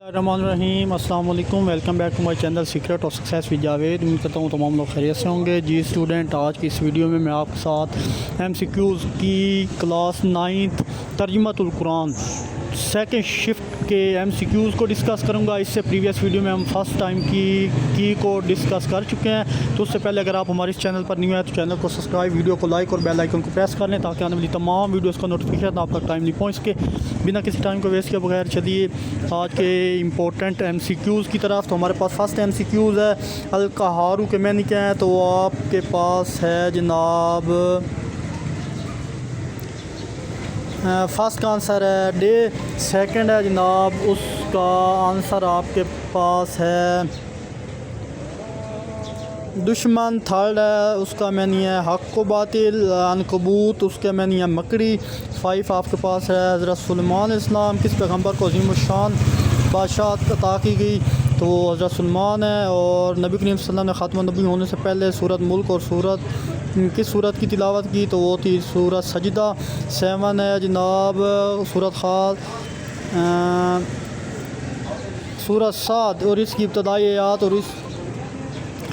रहीम अस्सलाम वालेकुम। Welcome back to my channel secret of success with Javed. उम्मीद करता हूँ तमाम लोग खैरियत से होंगे। जी स्टूडेंट, आज की इस वीडियो में मैं आपके साथ MCQs की क्लास 9th तर्जुमतुल कुरान सेकंड शिफ्ट के MCQs को डिस्कस करूंगा। इससे प्रीवियस वीडियो में हम फर्स्ट टाइम की को डिस्कस कर चुके हैं। तो उससे पहले अगर आप हमारे इस चैनल पर न्यू है तो चैनल को सब्सक्राइब, वीडियो को लाइक और बेल आइकन को प्रेस कर लें ताकि आने वाली तमाम वीडियोस का नोटिफिकेशन आप तक टाइमली पहुंच सके। बिना किसी टाइम को वेस्ट किए बगैर चलिए आज के इम्पोर्टेंट MCQs की तरफ। तो हमारे पास फर्स्ट MCQs है अल-कहारू के मैंने क्या है, तो आपके पास है जनाब फर्स्ट का आंसर है डे, सेकंड है जनाब उसका आंसर आपके पास है दुश्मन, थर्ड है उसका मैंने है हक़ व बातिल, अनकबूत उसके मैंने है मकड़ी, 5 आपके पास है हज़रत सुलेमान इस्लाम किस पैगम्बर को अज़ीमुश्शान बादशाह अता की गई, तो वो हज़रत सुलेमान है। और नबी करीम सल्लल्लाहु अलैहि वसल्लम ने ख़ातमुन नबी होने से पहले सूरत मुल्क और किस सूरत की तिलावत की, तो वो थी सूरत सजदा। 7 है जनाब सूरत खाल सूरत साद और इसकी इब्तदाई आयत और इस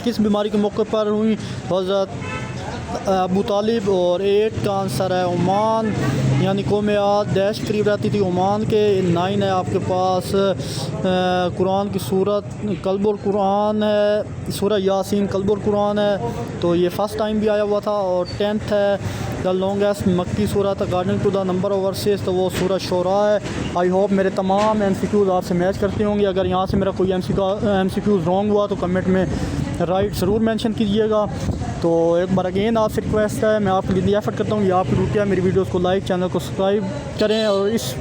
किस बीमारी के मौके पर हुई, हज़रत अबू तालिब। और 8 का आंसर है ओमान, यानी कौम आद डैश करीब रहती थी ओमान के। 9 है आपके पास कुरान की सूरत कल्बुल कुरान है, सूरह यासीन कल्बुल कुरान है, तो ये फ़र्स्ट टाइम भी आया हुआ था। और 10th है द लॉन्गेस्ट मक्की सूरत according to the number of verses, तो वो सूरह शोरा है। आई होप मेरे तमाम MCQs आपसे मैच करते होंगे। अगर यहाँ से मेरा कोई MCQs रॉन्ग हुआ तो कमेंट में राइट ज़रूर मेंशन कीजिएगा। तो एक बार अगेन आपसे रिक्वेस्ट है, मैं आपके लिए एफर्ट करता हूँ, ये आपकी ड्यूटी है मेरी वीडियोस को लाइक, चैनल को सब्सक्राइब करें और इस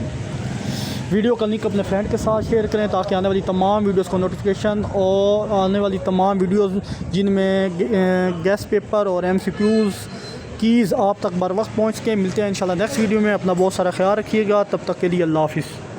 वीडियो का लिंक अपने फ्रेंड के साथ शेयर करें ताकि आने वाली तमाम वीडियोस को नोटिफिकेशन और आने वाली तमाम वीडियोस जिनमें गेस्ट पेपर और MCQs कीज़ आप तक बर वक्त पहुँच के। मिलते हैं इंशाल्लाह नेक्स्ट वीडियो में। अपना बहुत सारा ख्याल रखिएगा, तब तक के लिए अल्लाह हाफ़िज़।